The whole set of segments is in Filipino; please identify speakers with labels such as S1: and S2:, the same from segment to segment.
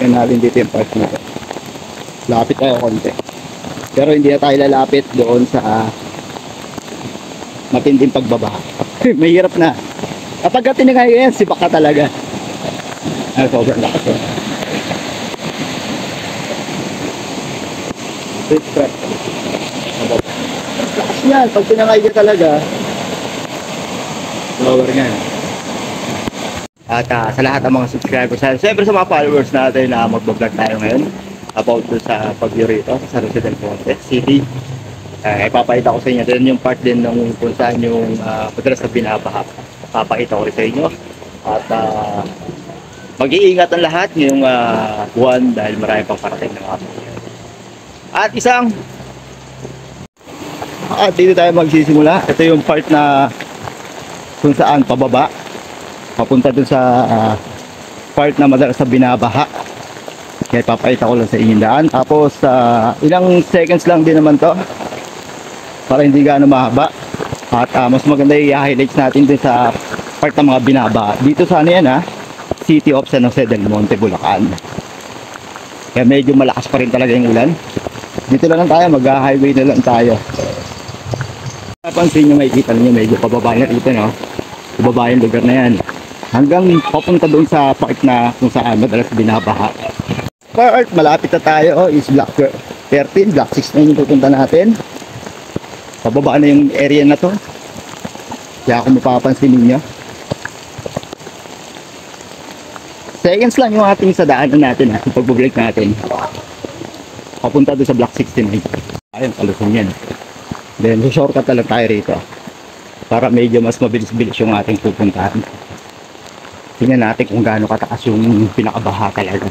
S1: Yan natin dito yung part nito. Lapit tayo konti. Pero hindi na tayo lalapit doon sa matinding pagbaba. Mahirap na. Kapag tinigay yan, sibak ka talaga. Ay, sobrang lakas eh. Lakas yan. Pag tinangay ka talaga, lower nga. At sa lahat ng mga subscribers, siyempre sa mga followers natin na mag-vlog tayo ngayon about sa pag-view rito sa San Jose del Monte City. Ipapakita ko sa inyo din yung part din ng kung saan yung madalas na binabaha. Papakita ko sa inyo. At mag-iingat ang lahat ngayong buwan dahil marami pang parating na mga pangyayari. At dito tayo magsisimula. Ito yung part na kung saan pababa. Papunta dun sa part na madalas na binabaha. Kaya papakita ko lang sa inyo daan. Tapos ilang seconds lang din naman to para hindi gaano mahaba. At mas maganda i-highlights natin din sa part ng mga binaba. Dito sa ano yan City of San Jose del Monte, Bulacan. Kaya medyo malakas pa rin talaga yung ulan. Dito na lang tayo, mag-highway na lang tayo. Napansin nyo, makikita nyo medyo pababa na rito, no? Pababa yung lugar na yan. Hanggang papunta doon sa part na kung saan madalas binabaha. Part, malapit na tayo, is Block 13, Block 16 yung pupunta natin. Pababa na yung area na to. Kaya kung mapapansin ninyo, seconds lang yung ating sa daanan natin yung pag-vlog natin. Papunta doon sa Block 69. Ayun, kalusong yan. Then, shortcut na lang tayo rito. Para medyo mas mabilis-bilis yung ating pupuntahan. Tingnan natin kung gaano kataas yung pinakabaha talaga.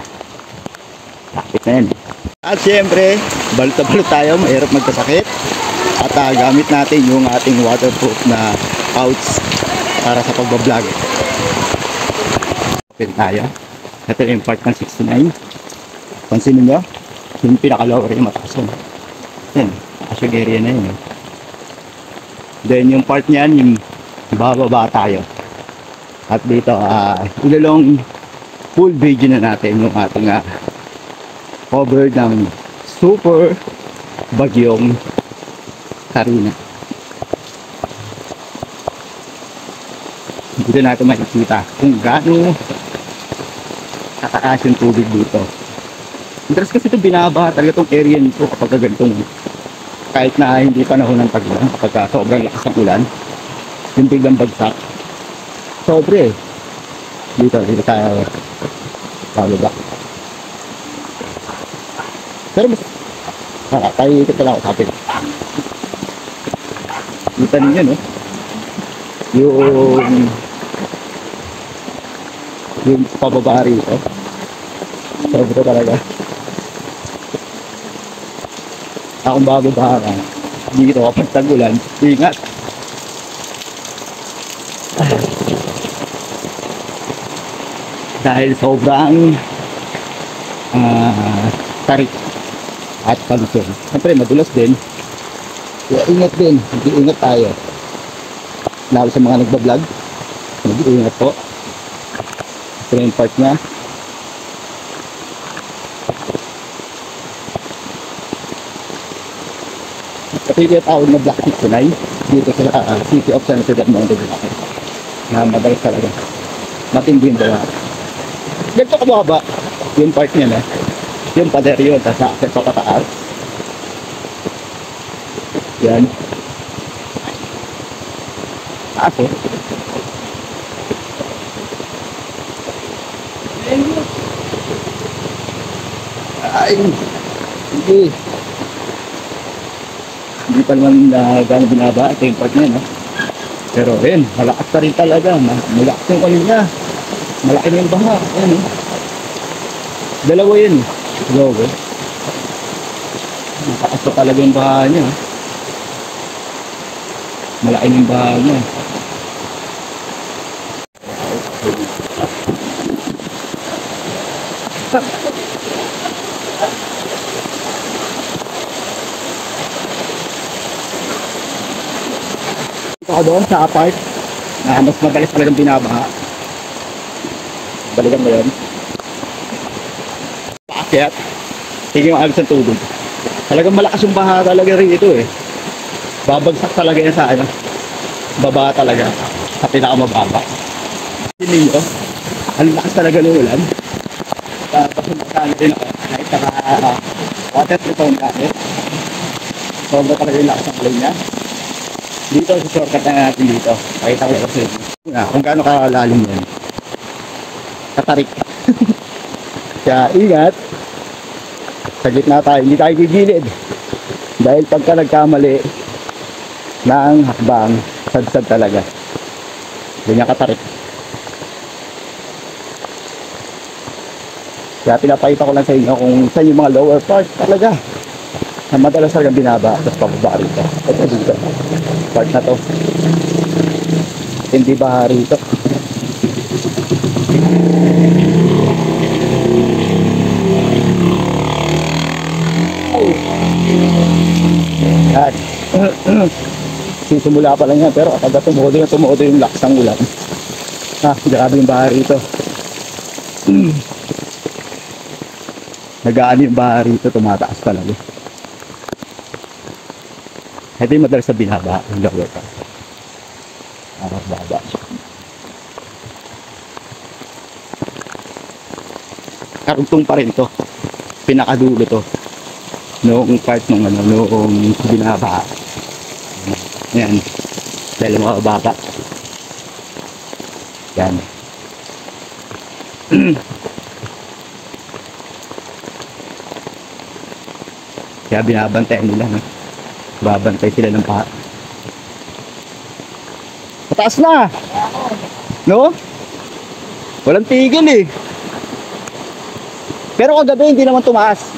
S1: Lapit na yan. At syempre, balot na balot tayo. Mahirap magkasakit. At gamit natin yung ating waterproof na pouch para sa pagbablog. Lapit tayo. Ito yung part ng 69. Pansinin nyo, yung pinaka-lower yung mataas yun. Yan, mataas yung area na yun. Then yung part niyan, yung bababa tayo. At dito, ilalong full video na natin yung ating cover ng super bagyong Karina. Dito natin makikita kung gaano kataas yung tubig dito. Interest kasi ito binaba talaga itong area nito kapag ganitong kahit na hindi panahon ng tag-ulan, kapag sobrang lakas ng ulan, yung biglang bagsak. Sobre dito tayo pababa. Pero mas tayo ikot na lang ako sapin. Kita ninyo, no? Yung pababa rito. Sobra talaga. Akong bababa ka dito kapag tag-ulan, ingat. Dahil sobrang tarik at kalusong. Siyempre madulas din. Kaya ingat din, mag-iingat tayo. Lalo sa mga nagbablog, mag-iingat po. Ito yung part niya. Ito yung tawag na Block 69 dito sa City of San Jose del Monte, Bulacan. Na madalas talaga matindi yung bawa. Ganito kababa yung part niya na yung pader yun, tapos sa pa pataas yan taas ay hindi pa naman gano'ng binaba. Ito yung part niya, no? Pero yun, malakas pa rin talaga. Malakas yung ano niya. Malaki na yung baha. Ayan, no? Dalawa yun. Dalawa. Malakas pa talaga yung baha niya. Malaki na yung baha niya. Ito ko doon sa apart na mas madalas talagang binabaha. Balikan mo yun. paakyat. Tingin yung agos ng tubig. Talagang malakas yung baha talaga rito eh. Babagsak talaga yan sa ano. Baba talaga. Sa pinakamababa. Hindi nyo. Ang lakas talaga ng ulan. Tapos magkano din ako. Kahit water repon natin. Sobra talaga yung lakas ng ulan niya. Dito sa shortcut na natin dito. Pakita ko kasi. Kung gaano kalalim yan. Katarik. Kaya ingat. Sa gitna tayo. Hindi tayo gigilid. Dahil pagka nagkamali ng hakbang, sad-sad talaga. Ganyan katarik. Kaya pinapakita ko lang sa inyo kung saan yung mga lower part talaga. Na madalas talagang binaba. Tapos pababa rito. Ito dito. Part na to. Hindi baha rito. Yan. Sisimula pa lang yan. Pero kapag tumuodo yung lakas ng ulan. Grabe yung baha rito. Nagaan yung baha rito. Tumataas talaga. Ito yung madalas sa binaba. Yung lower pa. Baba. Karugtong pa rin to. Pinakadulo to. Noong part ng ano, noong binaba. Yan. Dahil mga baba. Yan. Kaya binabantayan nila, no? Babantay sila ng paha. Pataas na! No? Walang tigil eh. Pero kagabi hindi naman tumaas.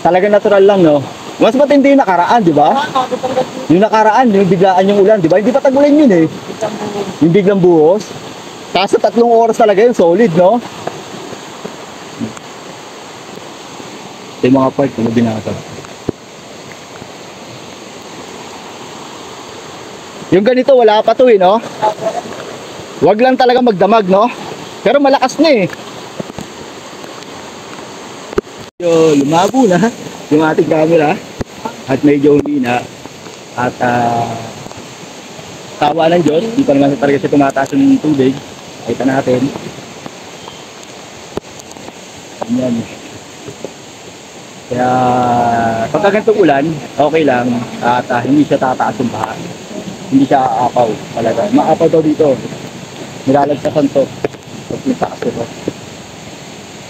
S1: Talagang natural lang, no? Mas matindi yung nakaraan, di ba? Yung nakaraan, yung biglaan yung ulan, di ba? Hindi pa tagulan yun eh. Yung biglang buhos. Kaso 3 oras talaga yun, solid, no? Ito yung mga part na binasa. Yung ganito, wala pa to eh, no? Wag lang talaga magdamag, no? Pero malakas na eh. So, lumabo na yung ating camera at medyo humina at tawa ng Diyos, hindi pa naman talaga siya tumataas yung tubig. Kita natin. Ayan. Kaya pagka ganitong ulan, okay lang at hindi siya tataas yung baha. Hindi siya aapaw talaga. Maapaw daw dito. Nilalagsasan to. Pag yung taas ito.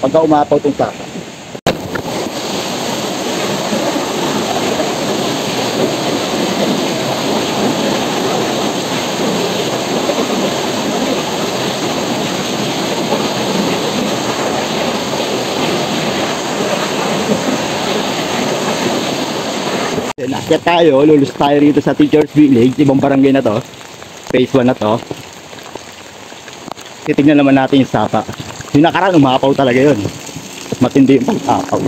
S1: Pagka umapaw itong saka. Nakit tayo, lulus tayo rito sa Teachers Village, ibang barangay na to. Phase 1 na to. Titignan naman natin yung sapa. Yung nakaraan, umapaw talaga yun. Matindi yung pag-apaw.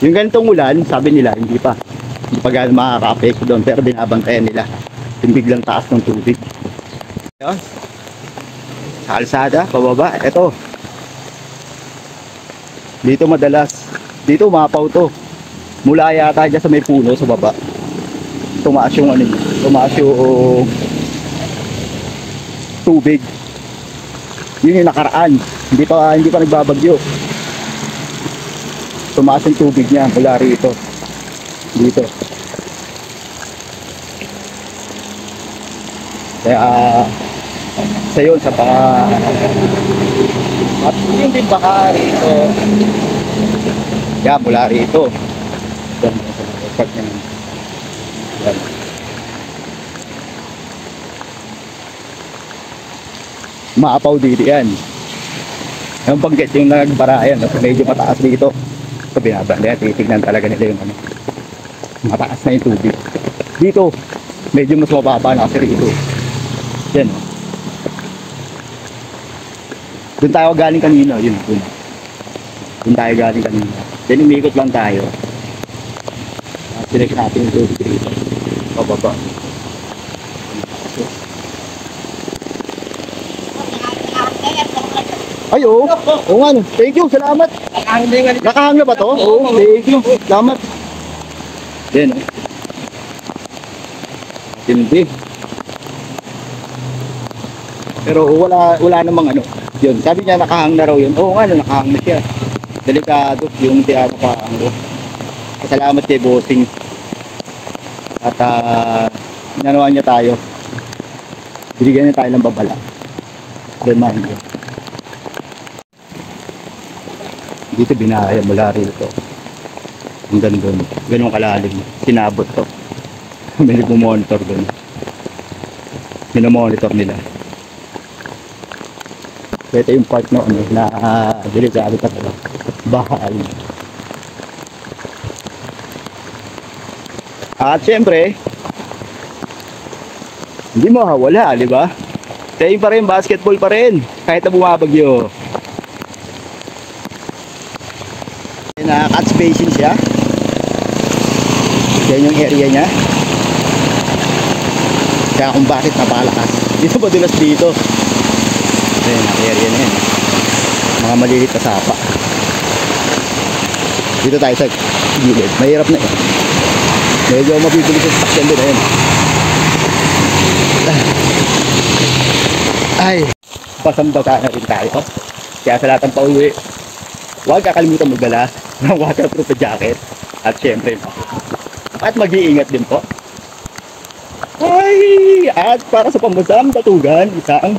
S1: Yung ganitong ulan, sabi nila, hindi pa gano'n makaka-apekto doon. Pero binabantayan nila yung biglang taas ng tubig. Yun. Sa kalsada, pababa, eto. Dito madalas, dito umapaw to. Mula yata dyan sa may puno sa baba. Tumaas yung ano, tumaas yung tubig. Yun yung nakaraan. Hindi pa nagbabagyo. Tumaas yung tubig niya mula rito. Dito. Kaya sa yun sa baka at yun din baka rito. Yan mula rito. Yan, sa niya. Yan. Maapaw dito yan. Yung pagget yung nagbarayan, medyo mataas dito. So binabanda, titignan talaga nila yung ano. Mataas na yung tubig. Dito, medyo mas mababa na kasi rito. Yan. Doon tayo galing kanina, yun. Doon tayo galing kanina. Then umikot lang tayo. Sinek natin yung tubig dito. Pababa. Ay, oo. Oo nga, no. Thank you, salamat. Nakahang na ba to? Oo, thank you. Salamat. Yan, oh. Hindi. Pero wala namang ano. Yun, sabi niya nakahang na raw yun. Oo nga, no, nakahang na siya. Delikado yung tiyan nakahang ko. Salamat kay Bossing. At nanawa niya tayo. Binigyan niya tayo ng babala. Reminder. Dito binaya mula rito. Hanggang doon. Ganun kalalim. Sinabot to. May nagmumonitor doon. Minomonitor nila. So ito yung part na delikado ka talaga. Bahal. At syempre, hindi mo wala, di ba? Same pa rin, basketball pa rin. Kahit na bumabagyo. Na-catch basin siya. Yan yung area niya. Kaya kung bakit napalakas. Dito ba dulas dito? Ayan, ang area na yan. Mga malilit na sapa. Dito tayo sa gilid. Mahirap na eh. Medyo mapipili sa sasakyan din. Ayan. Ay, pasambasa na rin tayo. Kaya sa lahat ng pauwi, huwag kakalimutan magdala ng waterproof jacket. At syempre, at mag-iingat din po. Ay, at para sa pambansang Batugan, isang